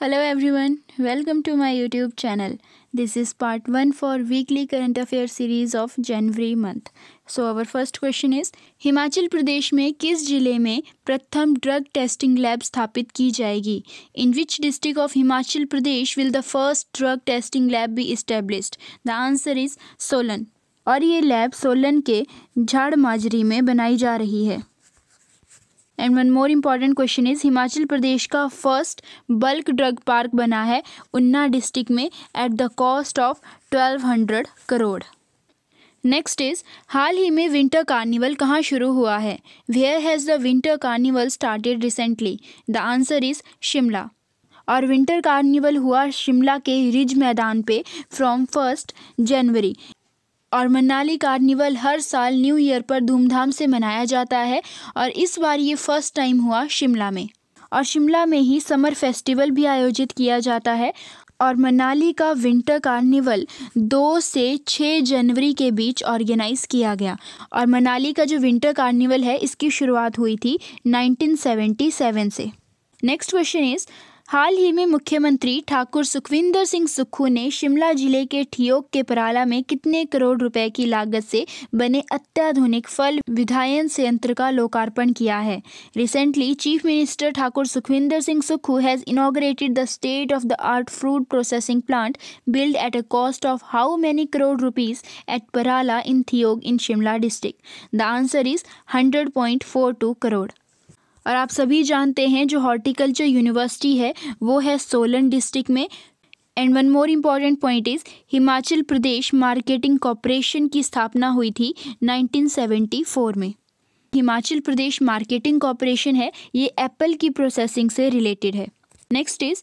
Hello everyone, welcome to my YouTube channel. This is part 1 for weekly current affairs series of January month. So our first question is Himachal Pradesh में किस जिले में प्रथम drug testing lab स्थापित की जाएगी? In which district of Himachal Pradesh will the first drug testing lab be established? The answer is Solan और ये लैब सोलन के झाड़ माजरी में बनाई जा रही है. And one more important question is Himachal Pradesh का फर्स्ट बल्क ड्रग पार्क बना है उन्ना डिस्ट्रिक्ट में at the cost of 1200 crore. Next is हाल ही में विंटर कार्निवल कहाँ शुरू हुआ है? Where has the winter carnival started recently? The answer is Shimla और विंटर कार्निवल हुआ शिमला के रिज मैदान पे फ्रॉम 1 जनवरी. और मनाली कार्निवल हर साल न्यू ईयर पर धूमधाम से मनाया जाता है और इस बार ये फर्स्ट टाइम हुआ शिमला में. और शिमला में ही समर फेस्टिवल भी आयोजित किया जाता है. और मनाली का विंटर कार्निवल 2 से 6 जनवरी के बीच ऑर्गेनाइज किया गया. और मनाली का जो विंटर कार्निवल है इसकी शुरुआत हुई थी 1977 से. नेक्स्ट क्वेश्चन इज हाल ही में मुख्यमंत्री ठाकुर सुखविंदर सिंह सुक्खू ने शिमला जिले के ठियोग के पराला में कितने करोड़ रुपए की लागत से बने अत्याधुनिक फल विधायन संयंत्र का लोकार्पण किया है? Recently chief minister Thakur Sukhvinder Singh Sukhu has inaugurated the state of the art fruit processing plant build at a cost of how many crore rupees at Parala in Theog in Shimla district? The answer is 100.42 crore. और आप सभी जानते हैं जो हॉर्टिकल्चर यूनिवर्सिटी है वो है सोलन डिस्ट्रिक्ट में. And one more important point is Himachal Pradesh marketing corporation की स्थापना हुई थी 1974 में. हिमाचल प्रदेश मार्केटिंग कॉरपोरेशन है ये एप्पल की प्रोसेसिंग से रिलेटेड है. नेक्स्ट इज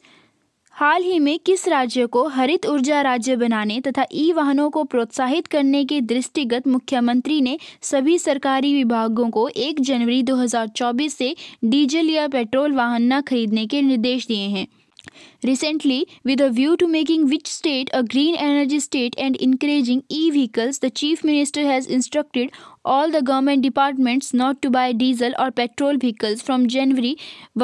हाल ही में किस राज्य को हरित ऊर्जा राज्य बनाने तथा ई वाहनों को प्रोत्साहित करने के दृष्टिगत मुख्यमंत्री ने सभी सरकारी विभागों को 1 जनवरी 2024 से डीजल या पेट्रोल वाहन न खरीदने के निर्देश दिए हैं? Recently, with a view to making which state a green energy state and encouraging e-vehicles, the Chief Minister has instructed all the government departments not to buy diesel or petrol vehicles from January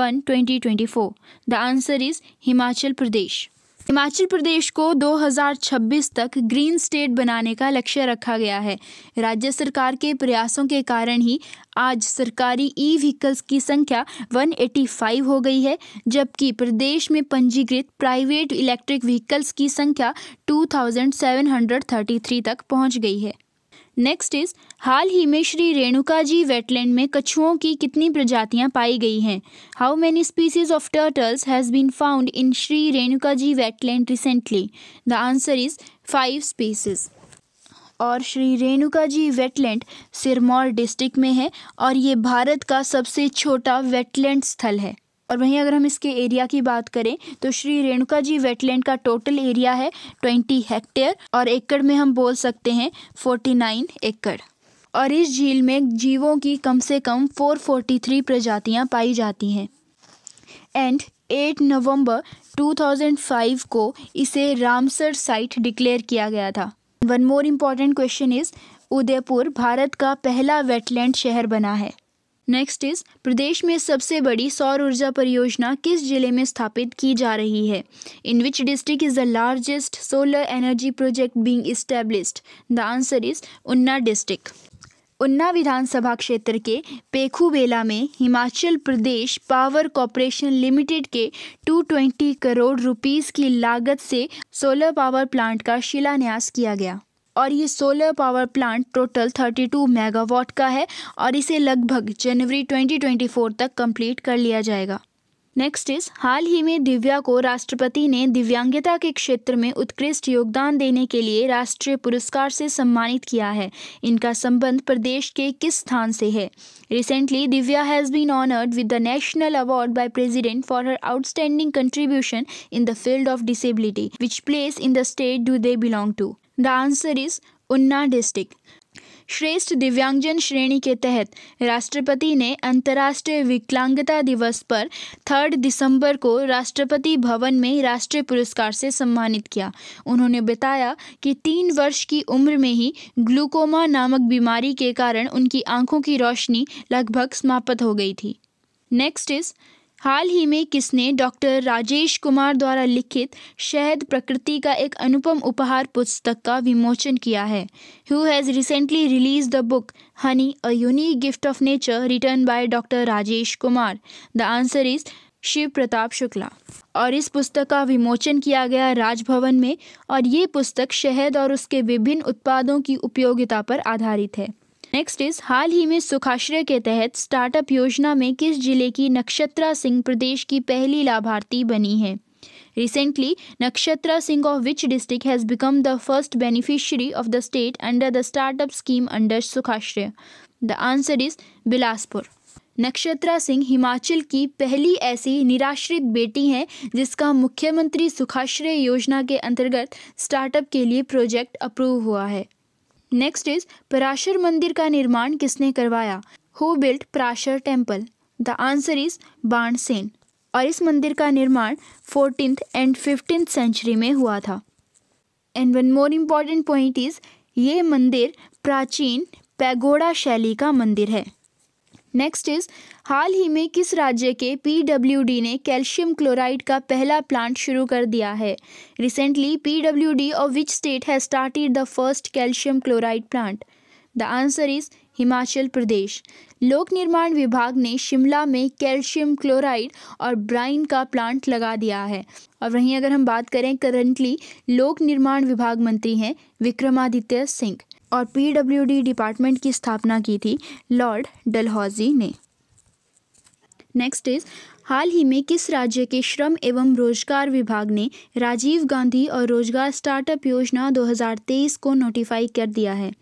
1, 2024. The answer is Himachal Pradesh. Himachal Pradesh को 2026 तक green state बनाने का लक्ष्य रखा गया है. राज्य सरकार के प्रयासों के कारण ही आज सरकारी ई व्हीकल्स की संख्या 185 हो गई है जबकि प्रदेश में पंजीकृत प्राइवेट इलेक्ट्रिक व्हीकल्स की संख्या 2733 तक पहुंच गई है. नेक्स्ट इज हाल ही में श्री रेणुका जी वेटलैंड में कछुओं की कितनी प्रजातियां पाई गई हैं? How many species of turtles has been found in Shri Renuka ji wetland recently? The answer is 5 species. और श्री रेणुका जी वेटलैंड सिरमौर डिस्ट्रिक्ट में है और ये भारत का सबसे छोटा वेटलैंड स्थल है. और वहीं अगर हम इसके एरिया की बात करें तो श्री रेणुका जी वेटलैंड का टोटल एरिया है 20 हेक्टेयर और एकड़ में हम बोल सकते हैं 49 एकड़. और इस झील में जीवों की कम से कम 443 प्रजातियां पाई जाती हैं. एंड 8 नवंबर 2005 को इसे रामसर साइट डिक्लेयर किया गया था. One more important question is Udaipur Bharat का पहला वेटलैंड शहर बना है. नेक्स्ट इज प्रदेश में सबसे बड़ी सौर ऊर्जा परियोजना किस जिले में स्थापित की जा रही है? In which district is the largest solar energy project being established? The answer is Una district. Una विधानसभा क्षेत्र के पेखूबेला में Himachal Pradesh power corporation limited के 220 करोड़ रुपीस की लागत से सोलर पावर प्लांट का शिलान्यास किया गया. और ये solar power plant total 32 megawatt का है और इसे लगभग जनवरी 2024 तक कंप्लीट कर लिया जाएगा. नेक्स्ट इज हाल ही में दिव्या को राष्ट्रपति ने दिव्यांगता के क्षेत्र में उत्कृष्ट योगदान देने के लिए राष्ट्रीय पुरस्कार से सम्मानित किया है. इनका संबंध प्रदेश के किस स्थान से है? Recently Divya has been honoured with the national award by president for her outstanding contribution in the field of disability. Which place in the state do they belong to? The answer is Una district. श्रेष्ठ दिव्यांगजन श्रेणी के तहत राष्ट्रपति ने अंतर्राष्ट्रीय विकलांगता दिवस पर 3 दिसंबर को राष्ट्रपति भवन में राष्ट्रीय पुरस्कार से सम्मानित किया. उन्होंने बताया कि 3 वर्ष की उम्र में ही ग्लूकोमा नामक बीमारी के कारण उनकी आंखों की रोशनी लगभग समाप्त हो गई थी. नेक्स्ट इज हाल ही में किसने डॉक्टर राजेश कुमार द्वारा लिखित शहद प्रकृति का एक अनुपम उपहार पुस्तक का विमोचन किया है? Who has recently released the book Honey, a unique gift of nature written by Dr. Rajesh Kumar? The answer is Shiv Pratap Shukla. और इस पुस्तक का विमोचन किया गया राजभवन में, और ये पुस्तक शहद और उसके विभिन्न उत्पादों की उपयोगिता पर आधारित है। नेक्स्ट इज, हाल ही में सुखाश्रय के तहत स्टार्टअप योजना में किस जिले की नक्षत्रा सिंह प्रदेश की पहली लाभार्थी बनी है? Recently Nakshatra Singh of which district has become the first beneficiary of the state under the startup scheme under Sukhashray? The answer is Bilaspur. Nakshatra Singh Himachal की पहली ऐसी निराश्रित बेटी हैं जिसका मुख्यमंत्री सुखाश्रय योजना के अंतर्गत स्टार्टअप के लिए प्रोजेक्ट अप्रूव हुआ है। नेक्स्ट इज, पराशर मंदिर का निर्माण किसने करवाया? Who built Parashar temple? The answer is Bansen. और इस मंदिर का निर्माण 14th and 15th सेंचुरी में हुआ था। And one more important point is, ये मंदिर प्राचीन पैगोडा शैली का मंदिर है। नेक्स्ट इज, हाल ही में किस राज्य के पीडब्ल्यूडी ने कैल्शियम क्लोराइड का पहला प्लांट शुरू कर दिया है? Recently PWD of which state has started the first calcium chloride plant? The answer is Himachal Pradesh. लोक निर्माण विभाग ने शिमला में कैल्शियम क्लोराइड और ब्राइन का प्लांट लगा दिया है। और वहीं अगर हम बात करें, करंटली लोक निर्माण विभाग मंत्री हैं विक्रमादित्य सिंह, और पीडब्ल्यूडी डिपार्टमेंट की स्थापना की थी लॉर्ड डलहौजी ने। नेक्स्ट इज, हाल ही में किस राज्य के श्रम एवं रोजगार विभाग ने राजीव गांधी और रोजगार स्टार्टअप योजना 2023 को नोटिफाई कर दिया है?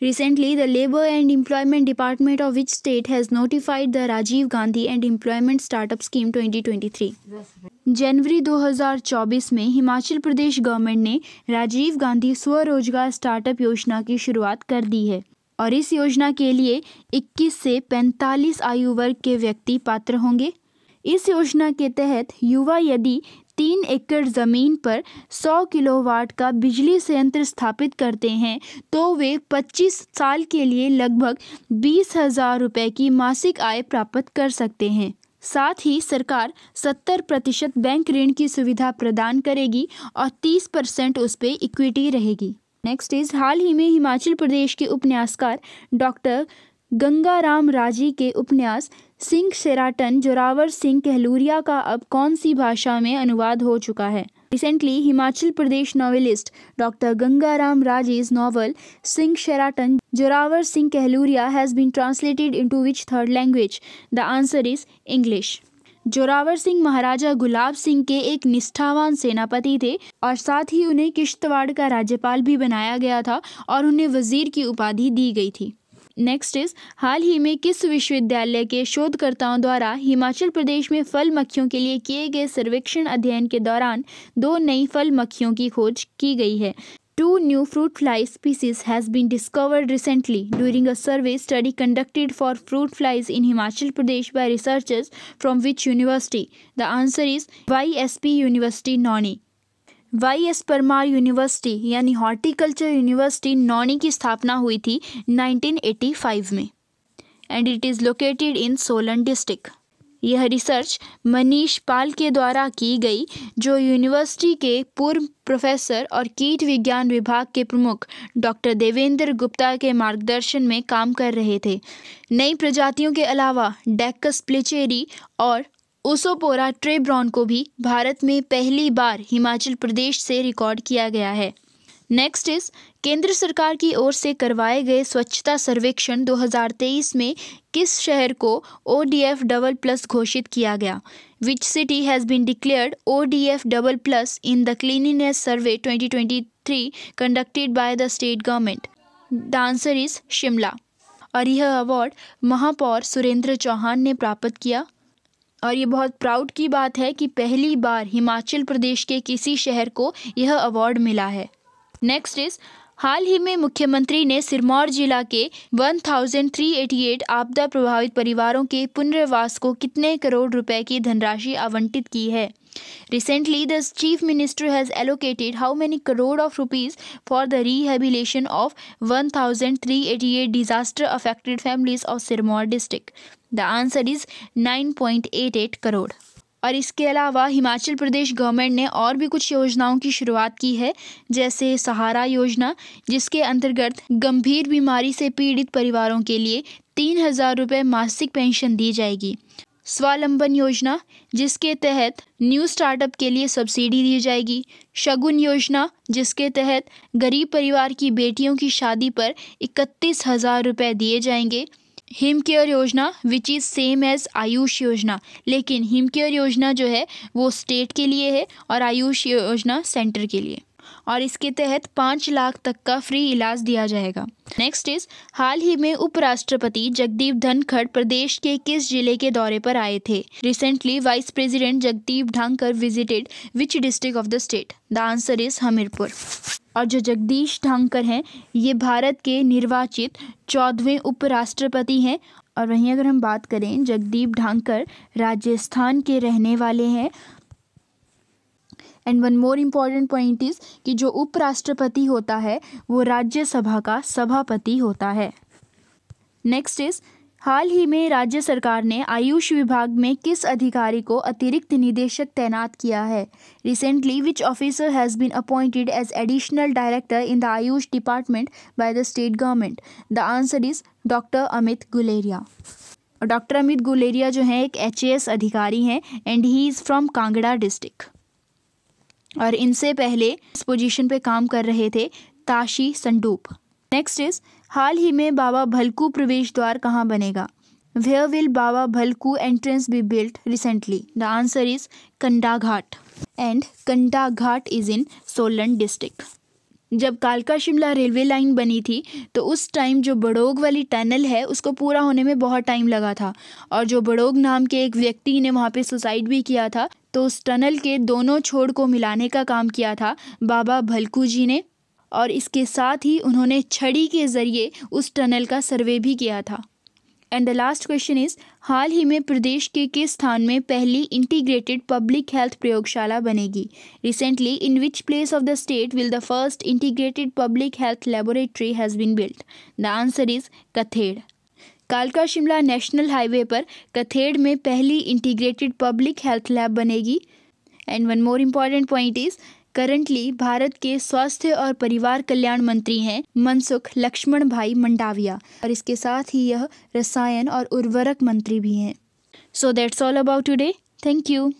Recently, the Labour and Employment Department of which state has notified the Rajiv Gandhi and Employment Startup Scheme 2023? जनवरी 2024 में हिमाचल प्रदेश गवर्नमेंट ने राजीव गांधी स्वरोजगार स्टार्टअप योजना की शुरुआत कर दी है, और इस योजना के लिए 21 से 45 आयु वर्ग के व्यक्ति पात्र होंगे। इस योजना के तहत युवा यदि 3 एकड़ ज़मीन पर 100 किलोवाट का बिजली संयंत्र स्थापित करते हैं तो वे 25 साल के लिए लगभग 20,000 रुपये की मासिक आय प्राप्त कर सकते हैं। साथ ही सरकार 70% बैंक ऋण की सुविधा प्रदान करेगी और 30% उस पर इक्विटी रहेगी। नेक्स्ट इज, हाल ही में हिमाचल प्रदेश के उपन्यासकार डॉक्टर गंगाराम राजी के उपन्यास सिंह शेराटन जोरावर सिंह कहलूरिया का अब कौन सी भाषा में अनुवाद हो चुका है? Recently Himachal Pradesh novelist doctor Gangaram राजी's novel सिंह शेराटन Zorawar Singh Kahluria has been translated into which third language? The answer is English. Zorawar Singh Maharaja Gulab Singh के एक निष्ठावान सेनापति थे और साथ ही उन्हें किश्तवाड़ का राज्यपाल भी बनाया गया था और उन्हें वजीर की उपाधि दी गई थी। नेक्स्ट इज, हाल ही में किस विश्वविद्यालय के शोधकर्ताओं द्वारा हिमाचल प्रदेश में फल मक्खियों के लिए किए गए सर्वेक्षण अध्ययन के दौरान 2 नई फल मक्खियों की खोज की गई है? 2 new fruit fly species has been discovered recently during a survey study conducted for fruit flies in Himachal Pradesh by researchers from which university? The answer is YSP University Nauni। YS Parmar university यानी horticulture university नौनी की स्थापना हुई थी 1985 में, and it is located in Solan district. यह research Manish पाल के द्वारा की गई, जो यूनिवर्सिटी के पूर्व प्रोफेसर और कीट विज्ञान विभाग के प्रमुख डॉक्टर देवेंद्र गुप्ता के मार्गदर्शन में काम कर रहे थे। नई प्रजातियों के अलावा डेक्कस प्लेचेरी और ओसोपोरा ट्रेब्रॉन को भी भारत में पहली बार हिमाचल प्रदेश से रिकॉर्ड किया गया है। नेक्स्ट इज, केंद्र सरकार की ओर से करवाए गए स्वच्छता सर्वेक्षण 2023 में किस शहर को ODF++ घोषित किया गया? Which city has been declared ODF++ in the cleanliness survey 2023 conducted by the state government? The answer is Shimla. और यह अवार्ड महापौर सुरेंद्र चौहान ने प्राप्त किया, और ये बहुत प्राउड की बात है कि पहली बार हिमाचल प्रदेश के किसी शहर को यह अवार्ड मिला है। नेक्स्ट इज, हाल ही में मुख्यमंत्री ने सिरमौर जिला के 1388 आपदा प्रभावित परिवारों के पुनर्वास को कितने करोड़ रुपए की धनराशि आवंटित की है? Recently, the Chief Minister has allocated how many crore of rupees for the rehabilitation of 1388 disaster-affected families of Sirmaur district? The answer is 9.88 crore. और इसके अलावा हिमाचल प्रदेश गवर्नमेंट ने और भी कुछ योजनाओं की शुरुआत की है, जैसे सहारा योजना, जिसके अंतर्गत गंभीर बीमारी से पीड़ित परिवारों के लिए 3,000 रुपये मासिक पेंशन दी जाएगी। स्वावलंबन योजना, जिसके तहत न्यू स्टार्टअप के लिए सब्सिडी दी जाएगी। शगुन योजना, जिसके तहत गरीब परिवार की बेटियों की शादी पर 31,000 रुपये दिए जाएंगे। हिम केयर योजना, which is same as Ayush योजना, लेकिन हिम केयर योजना जो है वो स्टेट के लिए है और आयुष योजना सेंटर के लिए, और इसके तहत 5 लाख तक का फ्री इलाज दिया जाएगा। नेक्स्ट इज, हाल ही में उपराष्ट्रपति जगदीप धनखड़ प्रदेश के किस जिले के दौरे पर आए थे? Recently vice president Jagdeep Dhankhar visited which district of the state? The answer is Hamirpur. और जो जगदीश धनखड़ हैं ये भारत के निर्वाचित 14वें उपराष्ट्रपति हैं। और वहीं अगर हम बात करें, जगदीप धनखड़ राजस्थान के रहने वाले हैं। And one more important point is कि जो उपराष्ट्रपति होता है वो राज्यसभा का सभापति होता है। नेक्स्ट इज, हाल ही में राज्य सरकार ने आयुष विभाग में किस अधिकारी को अतिरिक्त निदेशक तैनात किया है? Recently which officer has been appointed as additional director in the Ayush department by the state government? The answer is doctor Amit Guleria. Doctor Amit Guleria जो हैं एक HAS अधिकारी हैं and he is from Kangra district. और इनसे पहले इस पोजीशन पे काम कर रहे थे ताशी संडूप। नेक्स्ट इज, हाल ही में बाबा भलकू प्रवेश द्वार कहाँ बनेगा? Where will Baba Bhalku entrance be built recently? The answer is Kandaghat, and Kandaghat is in Solan district. जब कालका शिमला रेलवे लाइन बनी थी तो उस टाइम जो बड़ोग वाली टनल है उसको पूरा होने में बहुत टाइम लगा था, और जो बड़ोग नाम के एक व्यक्ति ने वहाँ पे सुसाइड भी किया था, तो उस टनल के दोनों छोर को मिलाने का काम किया था बाबा भलकू जी ने, और इसके साथ ही उन्होंने छड़ी के ज़रिए उस टनल का सर्वे भी किया था। And the last question is, हाल ही में प्रदेश के किस स्थान में पहली इंटीग्रेटेड पब्लिक हेल्थ प्रयोगशाला बनेगी? Recently in which place of the state will the first integrated public health laboratory has been built? The answer is Kathed. कालका शिमला नेशनल हाईवे पर कथेड़ में पहली इंटीग्रेटेड पब्लिक हेल्थ लैब बनेगी। And one more important point is, currently Bharat के स्वास्थ्य और परिवार कल्याण मंत्री हैं मनसुख लक्ष्मण भाई मंडाविया, और इसके साथ ही यह रसायन और उर्वरक मंत्री भी हैं। So that's all about today. Thank you.